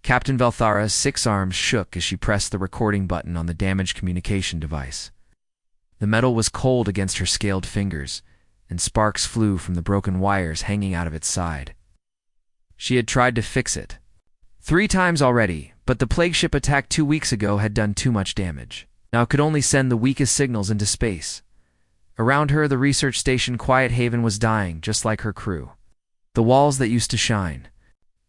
Captain Valthara's 6 arms shook as she pressed the recording button on the damaged communication device. The metal was cold against her scaled fingers, and sparks flew from the broken wires hanging out of its side. She had tried to fix it 3 times already, but the plague ship attack 2 weeks ago had done too much damage. Now it could only send the weakest signals into space. Around her, the research station Quiet Haven was dying, just like her crew. The walls that used to shine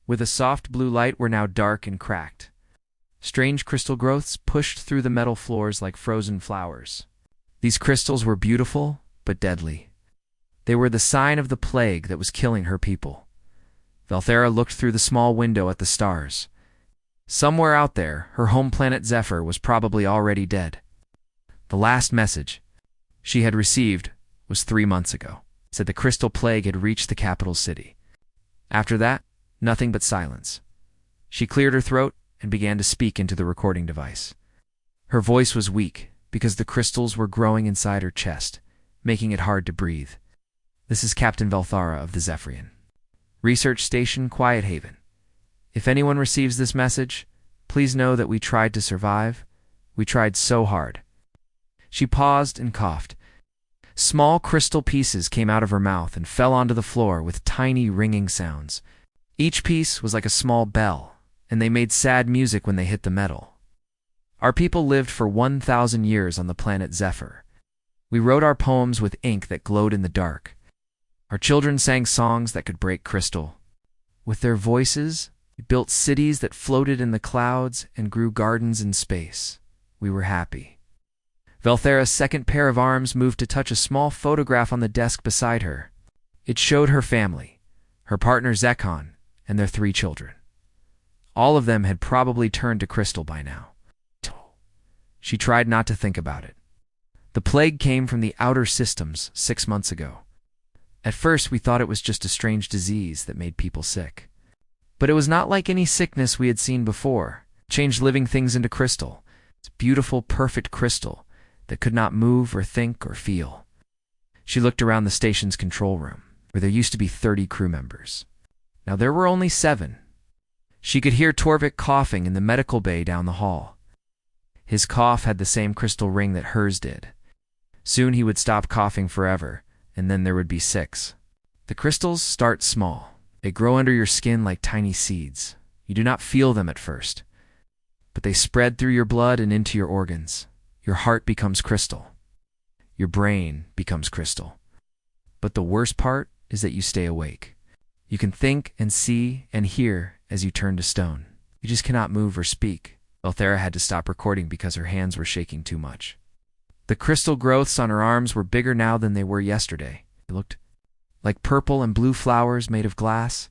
with a soft blue light were now dark and cracked. Strange crystal growths pushed through the metal floors like frozen flowers. These crystals were beautiful, but deadly. They were the sign of the plague that was killing her people. Valthara looked through the small window at the stars. Somewhere out there, her home planet Zephyr was probably already dead. The last message she had received was 3 months ago. It said the crystal plague had reached the capital city. After that, nothing but silence. She cleared her throat and began to speak into the recording device. Her voice was weak because the crystals were growing inside her chest, making it hard to breathe. This is Captain Valthara of the Zephyrian. Research Station Quiet Haven. If anyone receives this message, please know that we tried to survive. We tried so hard. She paused and coughed. Small crystal pieces came out of her mouth and fell onto the floor with tiny ringing sounds. Each piece was like a small bell, and they made sad music when they hit the metal. Our people lived for 1,000 years on the planet Zephyr. We wrote our poems with ink that glowed in the dark. Our children sang songs that could break crystal. With their voices, we built cities that floated in the clouds and grew gardens in space. We were happy. Valthara's second pair of arms moved to touch a small photograph on the desk beside her. It showed her family, her partner Zekon, and their 3 children. All of them had probably turned to crystal by now. She tried not to think about it. The plague came from the outer systems 6 months ago. At first, we thought it was just a strange disease that made people sick. But it was not like any sickness we had seen before. It changed living things into crystal. It's beautiful, perfect crystal that could not move or think or feel. She looked around the station's control room, where there used to be 30 crew members. Now there were only 7. She could hear Torvik coughing in the medical bay down the hall. His cough had the same crystal ring that hers did. Soon he would stop coughing forever, and then there would be 6. The crystals start small. They grow under your skin like tiny seeds. You do not feel them at first, but they spread through your blood and into your organs. Your heart becomes crystal. Your brain becomes crystal. But the worst part is that you stay awake. You can think and see and hear as you turn to stone. You just cannot move or speak. Valthara had to stop recording because her hands were shaking too much. The crystal growths on her arms were bigger now than they were yesterday. They looked like purple and blue flowers made of glass.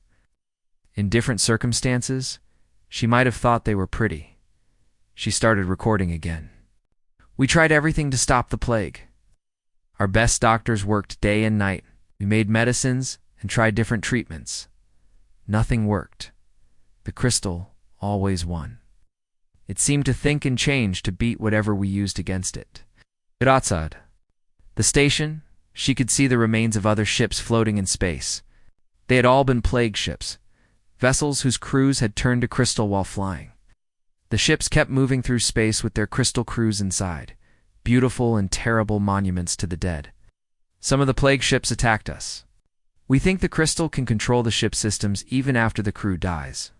In different circumstances, she might have thought they were pretty. She started recording again. We tried everything to stop the plague. Our best doctors worked day and night. We made medicines and tried different treatments. Nothing worked. The crystal always won. It seemed to think and change to beat whatever we used against it. Outside the station, she could see the remains of other ships floating in space. They had all been plague ships, vessels whose crews had turned to crystal while flying. The ships kept moving through space with their crystal crews inside, beautiful and terrible monuments to the dead. Some of the plague ships attacked us. We think the crystal can control the ship systems even after the crew dies.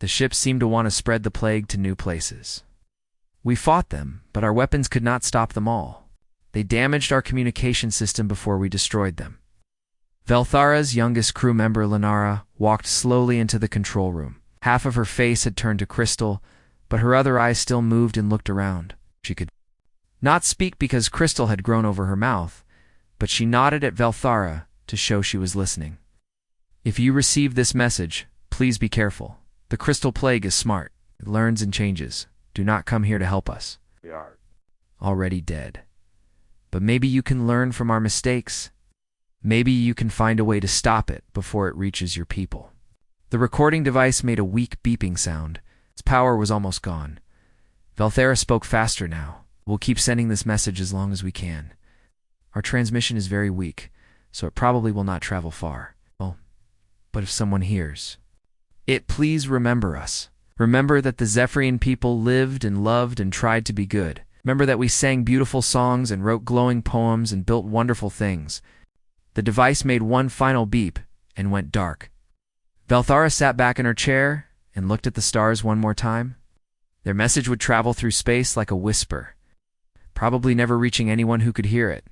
The ships seem to want to spread the plague to new places. We fought them, but our weapons could not stop them all. They damaged our communication system before we destroyed them. Valthara's youngest crew member, Lenara, walked slowly into the control room. Half of her face had turned to crystal, but her other eye still moved and looked around. She could not speak because crystal had grown over her mouth, but she nodded at Valthara to show she was listening. If you receive this message, please be careful. The crystal plague is smart. It learns and changes. Do not come here to help us. We are already dead. But maybe you can learn from our mistakes. Maybe you can find a way to stop it before it reaches your people. The recording device made a weak beeping sound. Its power was almost gone. Valthara spoke faster now. We'll keep sending this message as long as we can. Our transmission is very weak, so it probably will not travel far. Well, but if someone hears it, please remember us. Remember that the Zephyrian people lived and loved and tried to be good. Remember that we sang beautiful songs and wrote glowing poems and built wonderful things. The device made one final beep and went dark. Velthara sat back in her chair and looked at the stars one more time. Their message would travel through space like a whisper, probably never reaching anyone who could hear it.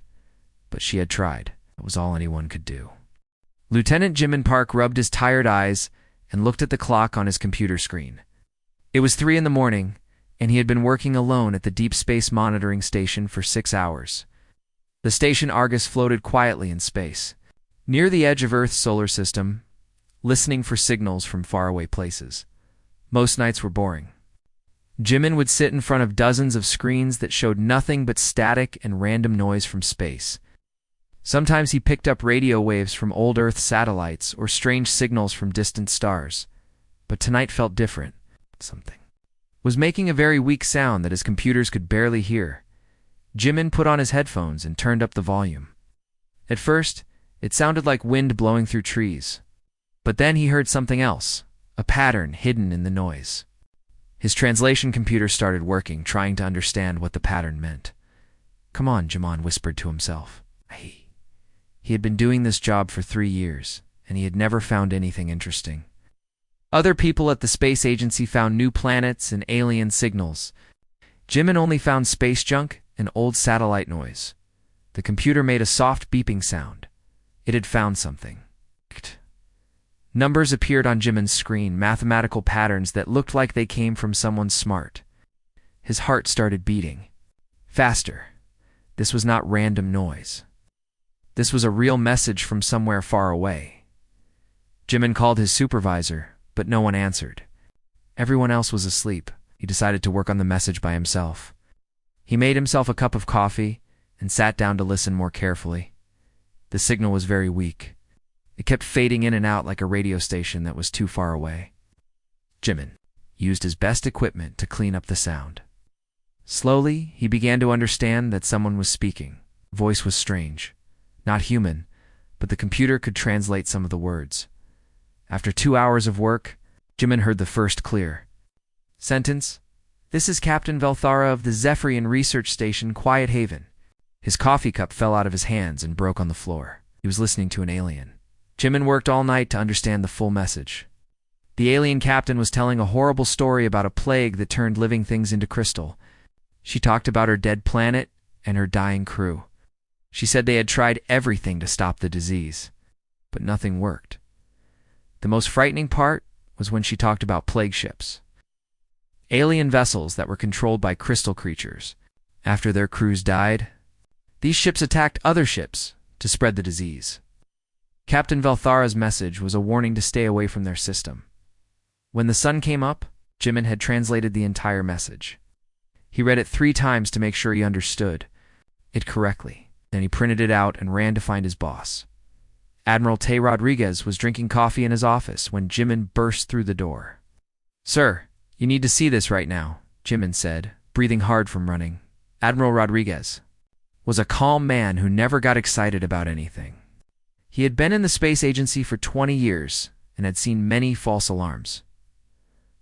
But she had tried. It was all anyone could do. Lieutenant Jimin Park rubbed his tired eyes and looked at the clock on his computer screen. It was 3 in the morning, and he had been working alone at the Deep Space Monitoring Station for 6 hours. The station Argus floated quietly in space, near the edge of Earth's solar system, listening for signals from faraway places. Most nights were boring. Jimin would sit in front of dozens of screens that showed nothing but static and random noise from space. Sometimes he picked up radio waves from old Earth satellites or strange signals from distant stars. But tonight felt different. Something was making a very weak sound that his computers could barely hear. Jimin put on his headphones and turned up the volume. At first, it sounded like wind blowing through trees. But then he heard something else, a pattern hidden in the noise. His translation computer started working, trying to understand what the pattern meant. "Come on," Jimon whispered to himself. He had been doing this job for 3 years, and he had never found anything interesting. Other people at the space agency found new planets and alien signals. Jimin only found space junk and old satellite noise. The computer made a soft beeping sound. It had found something. Numbers appeared on Jimin's screen, mathematical patterns that looked like they came from someone smart. His heart started beating. Faster. This was not random noise. This was a real message from somewhere far away. Jimin called his supervisor, but no one answered. Everyone else was asleep. He decided to work on the message by himself. He made himself a cup of coffee and sat down to listen more carefully. The signal was very weak. It kept fading in and out like a radio station that was too far away. Jimin used his best equipment to clean up the sound. Slowly, he began to understand that someone was speaking. The voice was strange. Not human, but the computer could translate some of the words. After 2 hours of work, Jimin heard the first clear sentence. "This is Captain Velthara of the Zephyrian Research Station, Quiet Haven." His coffee cup fell out of his hands and broke on the floor. He was listening to an alien. Jimin worked all night to understand the full message. The alien captain was telling a horrible story about a plague that turned living things into crystal. She talked about her dead planet and her dying crew. She said they had tried everything to stop the disease, but nothing worked. The most frightening part was when she talked about plague ships. Alien vessels that were controlled by crystal creatures. After their crews died, these ships attacked other ships to spread the disease. Captain Velthara's message was a warning to stay away from their system. When the sun came up, Jimin had translated the entire message. He read it 3 times to make sure he understood it correctly. Then he printed it out and ran to find his boss. Admiral Tay Rodriguez was drinking coffee in his office when Jimin burst through the door. "Sir, you need to see this right now," Jimin said, breathing hard from running. Admiral Rodriguez was a calm man who never got excited about anything. He had been in the space agency for 20 years and had seen many false alarms.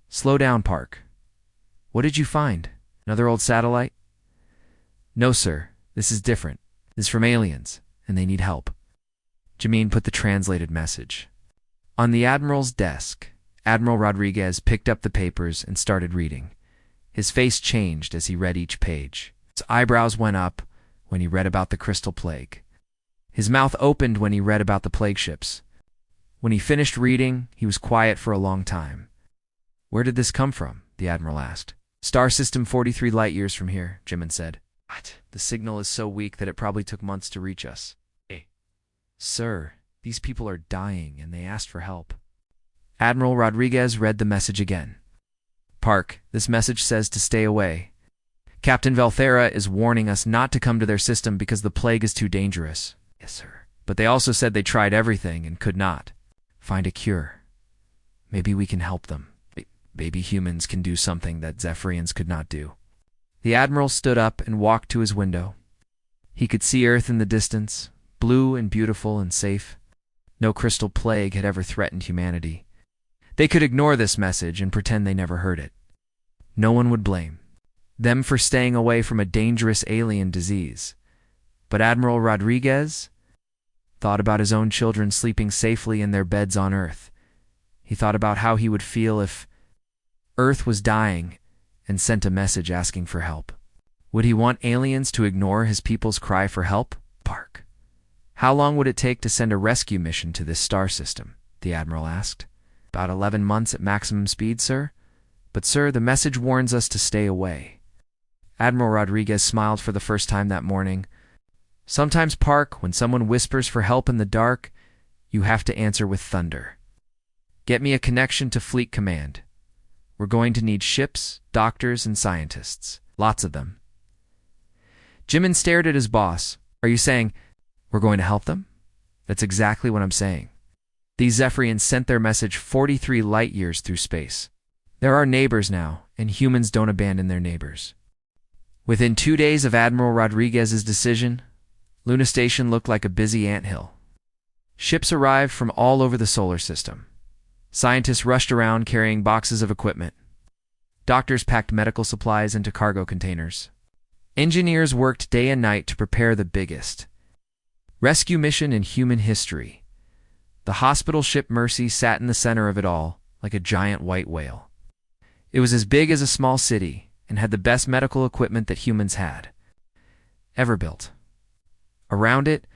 "Slow down, Park. What did you find? Another old satellite?" "No, sir. This is different. This is from aliens, and they need help." Jimin put the translated message on the Admiral's desk. Admiral Rodriguez picked up the papers and started reading. His face changed as he read each page. His eyebrows went up when he read about the crystal plague. His mouth opened when he read about the plague ships. When he finished reading, he was quiet for a long time. "Where did this come from?" the Admiral asked. "Star system 43 light-years from here," Jimin said. "What? The signal is so weak that it probably took months to reach us." "Sir, these people are dying and they asked for help." Admiral Rodriguez read the message again. "Park, this message says to stay away. Captain Velthara is warning us not to come to their system because the plague is too dangerous." "Yes, sir. But they also said they tried everything and could not find a cure. Maybe we can help them. Maybe humans can do something that Zephyrians could not do." The Admiral stood up and walked to his window. He could see Earth in the distance, blue and beautiful and safe. No crystal plague had ever threatened humanity. They could ignore this message and pretend they never heard it. No one would blame them for staying away from a dangerous alien disease. But Admiral Rodriguez thought about his own children sleeping safely in their beds on Earth. He thought about how he would feel if Earth was dying and sent a message asking for help. Would he want aliens to ignore his people's cry for help? Park. How long would it take to send a rescue mission to this star system? The Admiral asked. About 11 months at maximum speed, sir. But, sir, the message warns us to stay away. Admiral Rodriguez smiled for the first time that morning. Sometimes, Park, when someone whispers for help in the dark, you have to answer with thunder. Get me a connection to Fleet Command. We're going to need ships, doctors, and scientists. Lots of them. Jimin stared at his boss. Are you saying we're going to help them? That's exactly what I'm saying. These Zephyrians sent their message 43 light-years through space. They're our neighbors now, and humans don't abandon their neighbors. Within 2 days of Admiral Rodriguez's decision, Luna Station looked like a busy anthill. Ships arrived from all over the solar system. Scientists rushed around carrying boxes of equipment. Doctors packed medical supplies into cargo containers. Engineers worked day and night to prepare the biggest rescue mission in human history. The hospital ship Mercy sat in the center of it all, like a giant white whale. It was as big as a small city and had the best medical equipment that humans had ever built. Around it,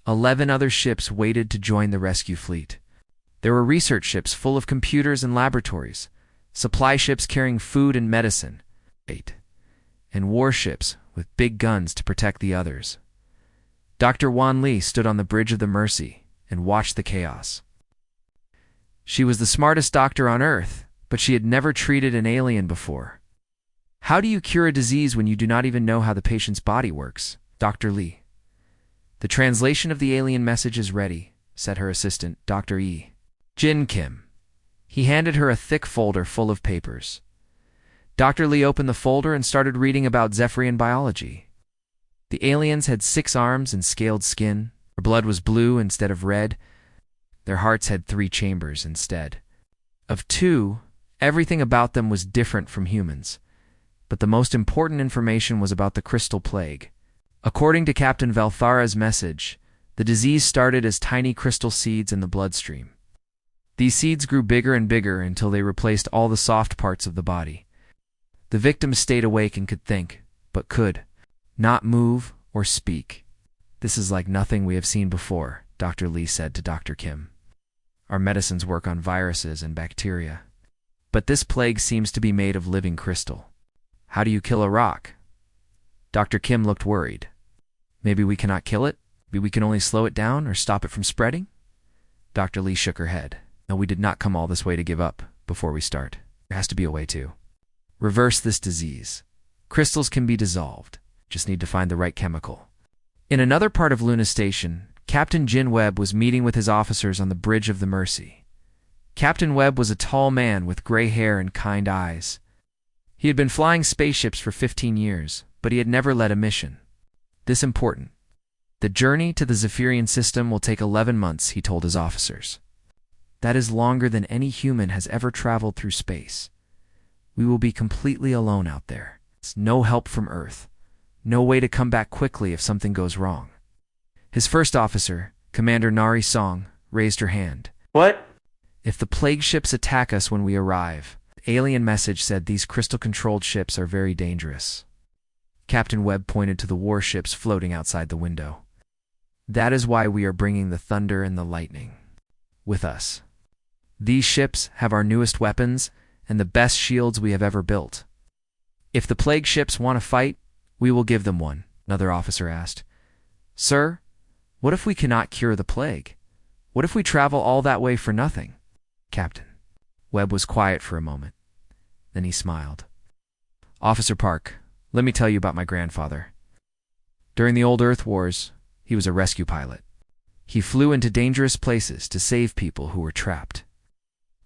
11 other ships waited to join the rescue fleet. There were research ships full of computers and laboratories, supply ships carrying food and medicine, and warships with big guns to protect the others. Dr. Wan Li stood on the bridge of the Mercy and watched the chaos. She was the smartest doctor on Earth, but she had never treated an alien before. How do you cure a disease when you do not even know how the patient's body works? Dr. Li. The translation of the alien message is ready, said her assistant, Dr. E. Jin Kim. He handed her a thick folder full of papers. Dr. Li opened the folder and started reading about Zephyrian biology. The aliens had 6 arms and scaled skin. Their blood was blue instead of red. Their hearts had 3 chambers instead of 2. Everything about them was different from humans. But the most important information was about the crystal plague. According to Captain Valthara's message, the disease started as tiny crystal seeds in the bloodstream. These seeds grew bigger and bigger until they replaced all the soft parts of the body. The victims stayed awake and could think, but could not move or speak. This is like nothing we have seen before, Dr. Li said to Dr. Kim. Our medicines work on viruses and bacteria. But this plague seems to be made of living crystal. How do you kill a rock? Dr. Kim looked worried. Maybe we cannot kill it? Maybe we can only slow it down or stop it from spreading? Dr. Li shook her head. No, we did not come all this way to give up before we start. There has to be a way to reverse this disease. Crystals can be dissolved. Just need to find the right chemical. In another part of Luna Station, Captain Jin Webb was meeting with his officers on the bridge of the Mercy. Captain Webb was a tall man with gray hair and kind eyes. He had been flying spaceships for 15 years, but he had never led a mission this important. The journey to the Zephyrian system will take 11 months, he told his officers. That is longer than any human has ever traveled through space. We will be completely alone out there. It's no help from Earth. No way to come back quickly if something goes wrong. His first officer, Commander Nari Song, raised her hand. What? If the plague ships attack us when we arrive, the alien message said these crystal-controlled ships are very dangerous. Captain Webb pointed to the warships floating outside the window. That is why we are bringing the thunder and the lightning with us. These ships have our newest weapons and the best shields we have ever built. If the plague ships want to fight, we will give them one, another officer asked. Sir, what if we cannot cure the plague? What if we travel all that way for nothing? Captain. Webb was quiet for a moment. Then he smiled. Officer Park, let me tell you about my grandfather. During the old Earth Wars, he was a rescue pilot. He flew into dangerous places to save people who were trapped.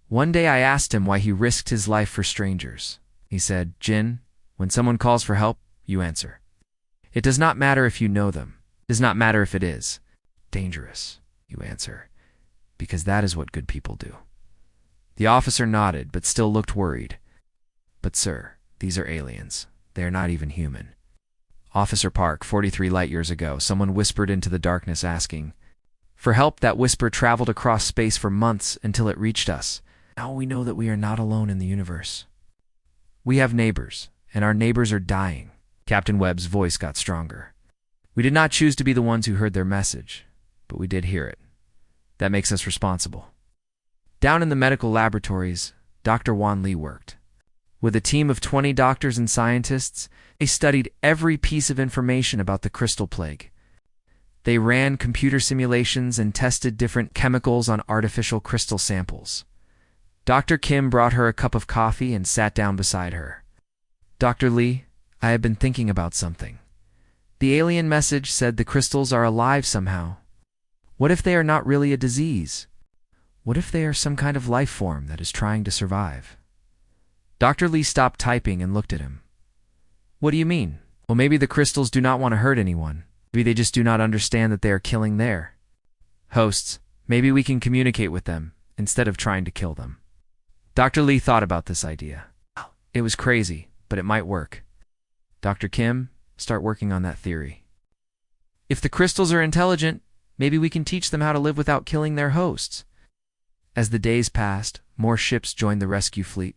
One day I asked him why he risked his life for strangers. He said, Jin, when someone calls for help, you answer. It does not matter if you know them. It does not matter if it is dangerous, you answer, because that is what good people do. The officer nodded, but still looked worried. But sir, these are aliens. They are not even human. Officer Park, 43 light years ago, someone whispered into the darkness asking for help. That whisper traveled across space for months until it reached us. Now we know that we are not alone in the universe. We have neighbors, and our neighbors are dying. Captain Webb's voice got stronger. We did not choose to be the ones who heard their message, but we did hear it. That makes us responsible. Down in the medical laboratories, Dr. Wan Li worked. With a team of 20 doctors and scientists, they studied every piece of information about the crystal plague. They ran computer simulations and tested different chemicals on artificial crystal samples. Dr. Kim brought her a cup of coffee and sat down beside her. Dr. Li, I have been thinking about something. The alien message said the crystals are alive somehow. What if they are not really a disease? What if they are some kind of life form that is trying to survive? Dr. Li stopped typing and looked at him. What do you mean? Well, maybe the crystals do not want to hurt anyone. Maybe they just do not understand that they are killing their hosts. Maybe we can communicate with them instead of trying to kill them. Dr. Li thought about this idea. It was crazy, but it might work. Dr. Kim, start working on that theory. If the crystals are intelligent, maybe we can teach them how to live without killing their hosts. As the days passed, more ships joined the rescue fleet.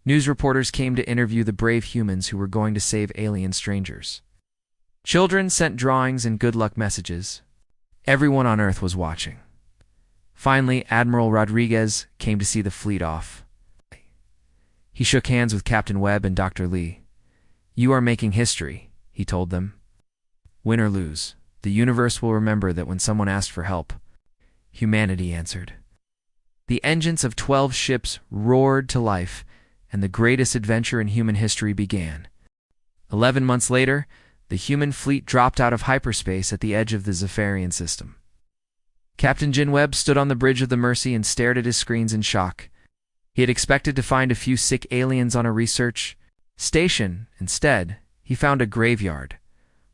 News reporters came to interview the brave humans who were going to save alien strangers. Children sent drawings and good luck messages. Everyone on Earth was watching. Finally, Admiral Rodriguez came to see the fleet off. He shook hands with Captain Webb and Dr. Li. You are making history, he told them. Win or lose, the universe will remember that when someone asked for help, humanity answered. The engines of 12 ships roared to life, and the greatest adventure in human history began. 11 months later, the human fleet dropped out of hyperspace at the edge of the Zephyrian system. Captain Jin Webb stood on the bridge of the Mercy and stared at his screens in shock. He had expected to find a few sick aliens on a research station. Instead, he found a graveyard.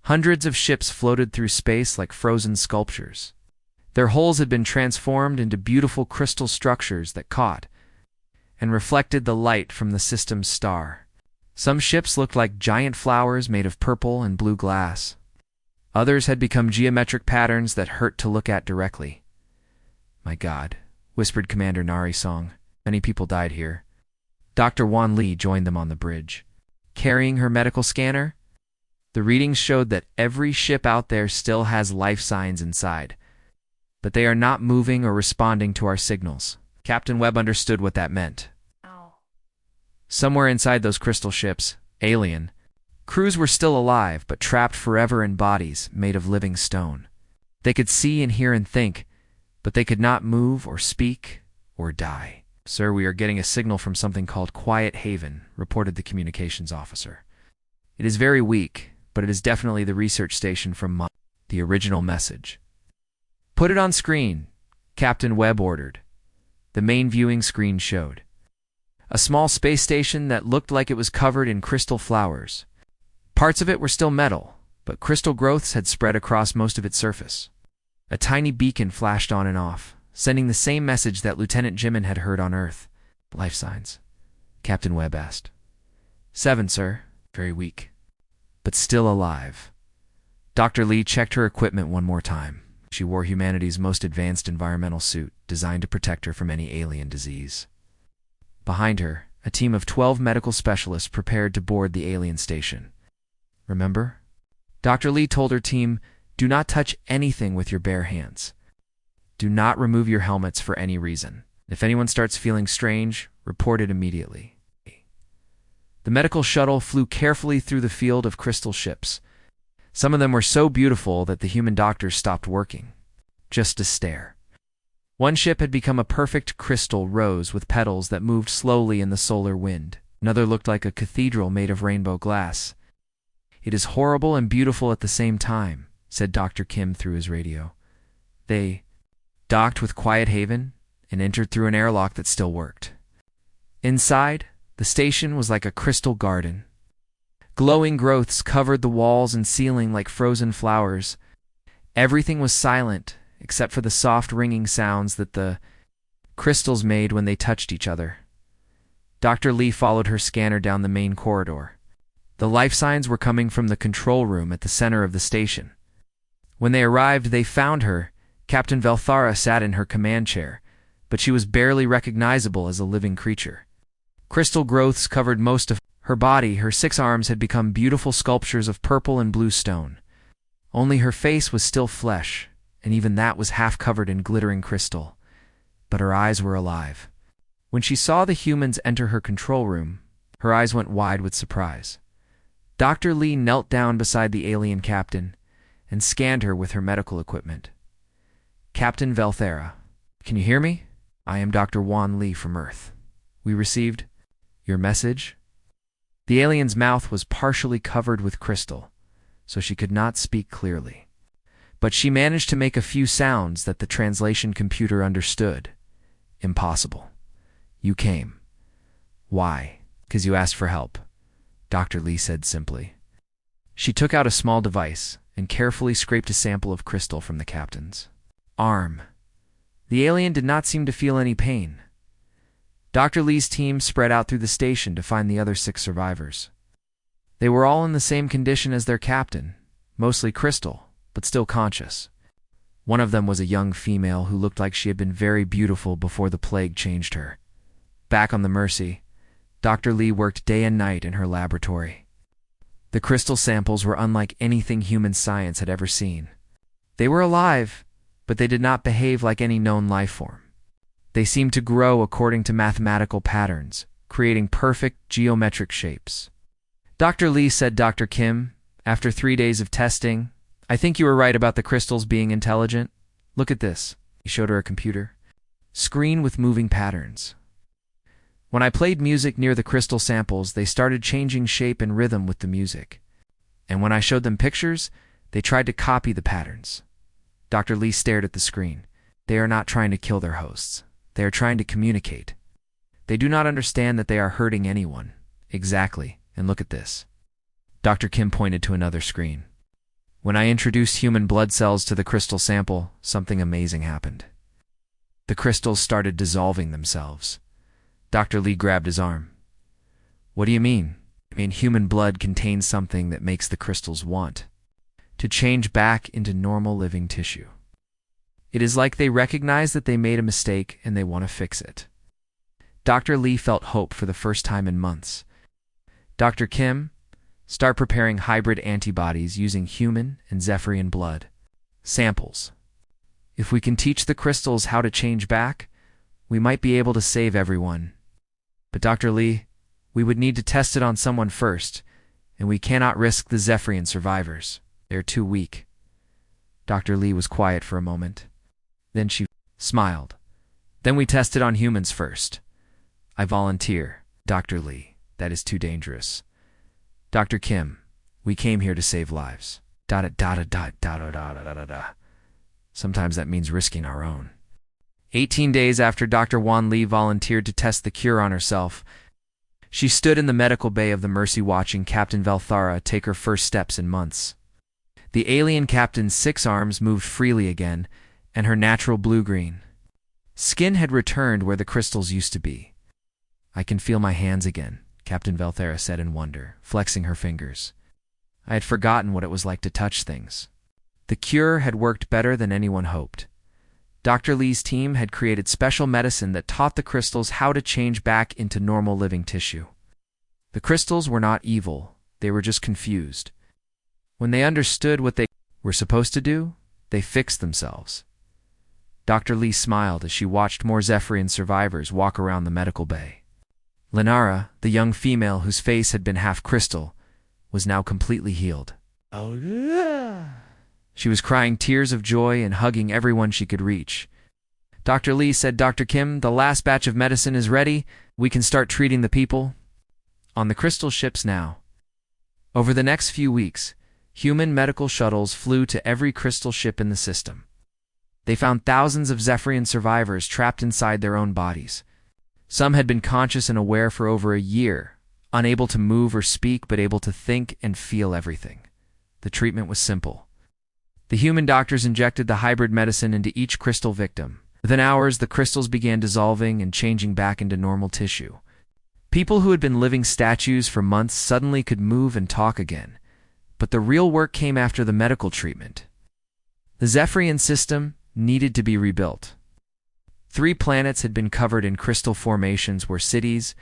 Hundreds of ships floated through space like frozen sculptures. Their hulls had been transformed into beautiful crystal structures that caught and reflected the light from the system's star. Some ships looked like giant flowers made of purple and blue glass. Others had become geometric patterns that hurt to look at directly. My God, whispered Commander Nari Song. Many people died here. Dr. Wan Li joined them on the bridge. Carrying her medical scanner, the readings showed that every ship out there still has life signs inside, but they are not moving or responding to our signals. Captain Webb understood what that meant. Somewhere inside those crystal ships, alien crews were still alive, but trapped forever in bodies made of living stone. They could see and hear and think, but they could not move or speak or die. Sir, we are getting a signal from something called Quiet Haven, reported the communications officer. It is very weak, but it is definitely the research station from the original message. Put it on screen, Captain Webb ordered. The main viewing screen showed a small space station that looked like it was covered in crystal flowers. Parts of it were still metal, but crystal growths had spread across most of its surface. A tiny beacon flashed on and off, sending the same message that Lieutenant Jimin had heard on Earth. Life signs, Captain Webb asked. 7, sir. Very weak, but still alive. Dr. Li checked her equipment one more time. She wore humanity's most advanced environmental suit, designed to protect her from any alien disease. Behind her, a team of 12 medical specialists prepared to board the alien station. Remember? Dr. Li told her team, do not touch anything with your bare hands. Do not remove your helmets for any reason. If anyone starts feeling strange, report it immediately. The medical shuttle flew carefully through the field of crystal ships. Some of them were so beautiful that the human doctors stopped working, just to stare. One ship had become a perfect crystal rose with petals that moved slowly in the solar wind. Another looked like a cathedral made of rainbow glass. It is horrible and beautiful at the same time, said Dr. Kim through his radio. They docked with Quiet Haven and entered through an airlock that still worked. Inside, the station was like a crystal garden. Glowing growths covered the walls and ceiling like frozen flowers. Everything was silent, except for the soft ringing sounds that the crystals made when they touched each other. Dr. Lee followed her scanner down the main corridor. The life signs were coming from the control room at the center of the station. When they arrived, they found her. Captain Velthara sat in her command chair, but she was barely recognizable as a living creature. Crystal growths covered most of her body. Her 6 arms had become beautiful sculptures of purple and blue stone. Only her face was still flesh, and even that was half covered in glittering crystal. But her eyes were alive. When she saw the humans enter her control room, her eyes went wide with surprise. Dr. Lee knelt down beside the alien captain and scanned her with her medical equipment. Captain Velthara, can you hear me? I am Dr. Wan Lee from Earth. We received your message? The alien's mouth was partially covered with crystal, so she could not speak clearly. But she managed to make a few sounds that the translation computer understood. Impossible. You came. Why? 'Cause you asked for help, Dr. Lee said simply. She took out a small device and carefully scraped a sample of crystal from the captain's arm. The alien did not seem to feel any pain. Dr. Lee's team spread out through the station to find the other 6 survivors. They were all in the same condition as their captain, mostly crystal, but still conscious. One of them was a young female who looked like she had been very beautiful before the plague changed her. Back on the Mercy, Dr. Lee worked day and night in her laboratory. The crystal samples were unlike anything human science had ever seen. They were alive, but they did not behave like any known life form. They seemed to grow according to mathematical patterns, creating perfect geometric shapes. Dr. Lee said, Dr. Kim, after 3 days of testing, I think you were right about the crystals being intelligent. Look at this. He showed her a computer screen with moving patterns. When I played music near the crystal samples, they started changing shape and rhythm with the music. And when I showed them pictures, they tried to copy the patterns. Dr. Lee stared at the screen. They are not trying to kill their hosts. They are trying to communicate. They do not understand that they are hurting anyone. Exactly. And look at this. Dr. Kim pointed to another screen. When I introduced human blood cells to the crystal sample, something amazing happened. The crystals started dissolving themselves. Dr. Lee grabbed his arm. What do you mean? I mean, human blood contains something that makes the crystals want to change back into normal living tissue. It is like they recognize that they made a mistake and they want to fix it. Dr. Lee felt hope for the first time in months. Dr. Kim, start preparing hybrid antibodies using human and Zephyrian blood samples. If we can teach the crystals how to change back, we might be able to save everyone. But Dr. Lee, we would need to test it on someone first, and we cannot risk the Zephyrian survivors. They're too weak. Dr. Lee was quiet for a moment. Then she smiled. Then we test it on humans first. I volunteer. Dr. Lee, that is too dangerous. Dr. Kim, we came here to save lives. Sometimes that means risking our own. 18 days after Dr. Wan Lee volunteered to test the cure on herself, she stood in the medical bay of the Mercy watching Captain Velthara take her first steps in months. The alien captain's 6 arms moved freely again, and her natural blue-green skin had returned where the crystals used to be. I can feel my hands again, Captain Velthara said in wonder, flexing her fingers. I had forgotten what it was like to touch things. The cure had worked better than anyone hoped. Dr. Lee's team had created special medicine that taught the crystals how to change back into normal living tissue. The crystals were not evil, they were just confused. When they understood what they were supposed to do, they fixed themselves. Dr. Lee smiled as she watched more Zephyrian survivors walk around the medical bay. Lenara, the young female whose face had been half crystal, was now completely healed. Oh, yeah. She was crying tears of joy and hugging everyone she could reach. Dr. Lee said, Dr. Kim, the last batch of medicine is ready. We can start treating the people on the crystal ships now. Over the next few weeks, human medical shuttles flew to every crystal ship in the system. They found thousands of Zephyrian survivors trapped inside their own bodies. Some had been conscious and aware for over a year, unable to move or speak but able to think and feel everything. The treatment was simple. The human doctors injected the hybrid medicine into each crystal victim, Within hours, the crystals began dissolving and changing back into normal tissue. People who had been living statues for months suddenly could move and talk again. But the real work came after the medical treatment. The Zephyrian system needed to be rebuilt. 3 planets had been covered in crystal formations where cities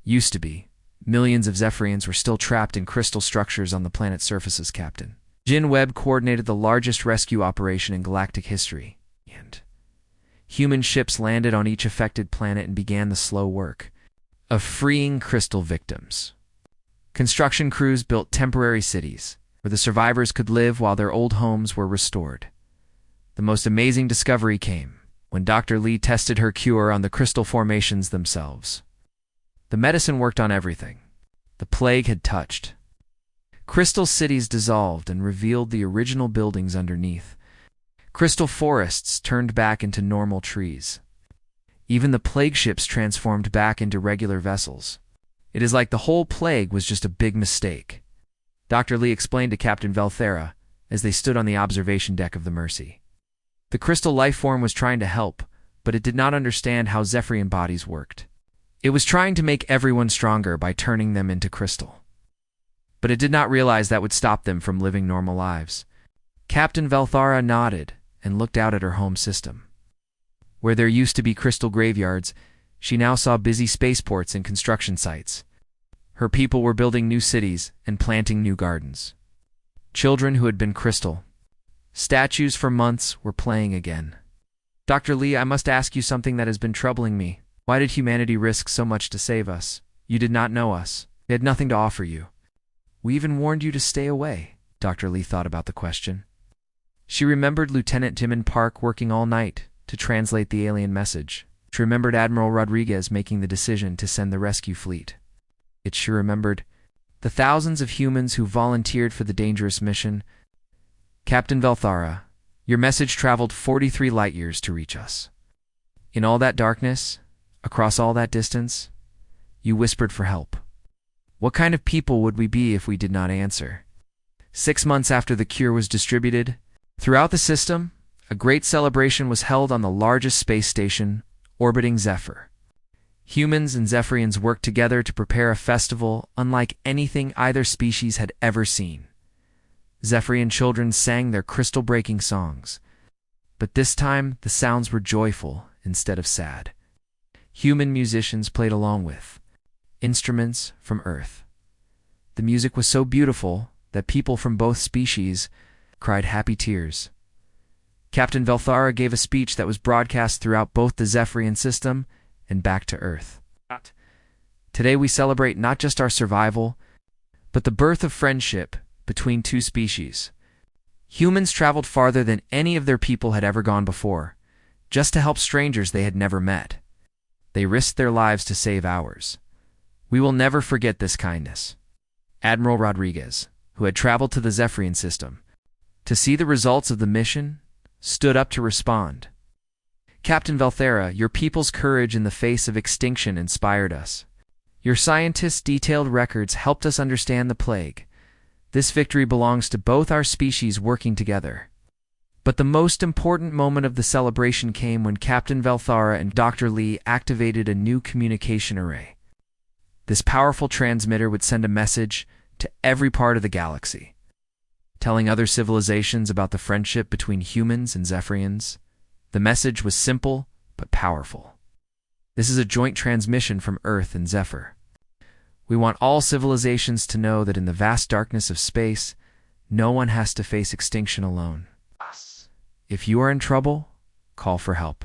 used to be. Millions of Zephyrians were still trapped in crystal structures on the planet's surfaces, Captain. Jin Webb coordinated the largest rescue operation in galactic history, and human ships landed on each affected planet and began the slow work of freeing crystal victims. Construction crews built temporary cities where the survivors could live while their old homes were restored. The most amazing discovery came when Dr. Lee tested her cure on the crystal formations themselves. The medicine worked on everything the plague had touched. Crystal cities dissolved and revealed the original buildings underneath. Crystal forests turned back into normal trees. Even the plague ships transformed back into regular vessels. It is like the whole plague was just a big mistake, Dr. Lee explained to Captain Velthera as they stood on the observation deck of the Mercy. The crystal life form was trying to help, but it did not understand how Zephyrian bodies worked. It was trying to make everyone stronger by turning them into crystal. But it did not realize that would stop them from living normal lives. Captain Velthara nodded and looked out at her home system. Where there used to be crystal graveyards, she now saw busy spaceports and construction sites. Her people were building new cities and planting new gardens. Children who had been crystal statues for months were playing again. Dr. Lee, I must ask you something that has been troubling me. Why did humanity risk so much to save us? You did not know us. We had nothing to offer you. We even warned you to stay away. Dr. Lee thought about the question. She remembered Lieutenant Jimin Park working all night to translate the alien message. She remembered Admiral Rodriguez making the decision to send the rescue fleet. She remembered the thousands of humans who volunteered for the dangerous mission. Captain Velthara, your message traveled 43 light-years to reach us. In all that darkness, across all that distance, you whispered for help. What kind of people would we be if we did not answer? 6 months after the cure was distributed, throughout the system, a great celebration was held on the largest space station, orbiting Zephyr. Humans and Zephyrians worked together to prepare a festival unlike anything either species had ever seen. Zephyrian children sang their crystal-breaking songs, but this time the sounds were joyful instead of sad. Human musicians played along with instruments from Earth. The music was so beautiful that people from both species cried happy tears. Captain Velthara gave a speech that was broadcast throughout both the Zephyrian system and back to Earth. Today we celebrate not just our survival, but the birth of friendship between 2 species. Humans traveled farther than any of their people had ever gone before, just to help strangers they had never met. They risked their lives to save ours. We will never forget this kindness. Admiral Rodriguez, who had traveled to the Zephyrian system to see the results of the mission, stood up to respond. Captain Velthera, your people's courage in the face of extinction inspired us. Your scientists' detailed records helped us understand the plague. This victory belongs to both our species working together. But the most important moment of the celebration came when Captain Velthara and Dr. Lee activated a new communication array. This powerful transmitter would send a message to every part of the galaxy, telling other civilizations about the friendship between humans and Zephyrians. The message was simple but powerful. This is a joint transmission from Earth and Zephyr. We want all civilizations to know that in the vast darkness of space, no one has to face extinction alone. If you are in trouble, call for help.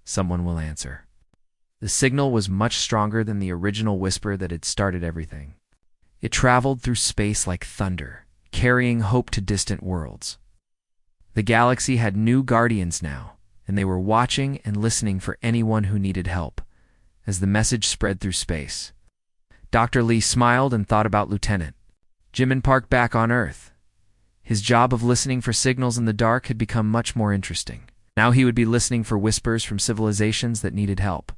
Someone will answer. The signal was much stronger than the original whisper that had started everything. It traveled through space like thunder, carrying hope to distant worlds. The galaxy had new guardians now, and they were watching and listening for anyone who needed help. As the message spread through space, Dr. Lee smiled and thought about Lieutenant Jimin Park back on Earth. His job of listening for signals in the dark had become much more interesting. Now he would be listening for whispers from civilizations that needed help,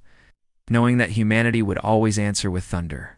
knowing that humanity would always answer with thunder.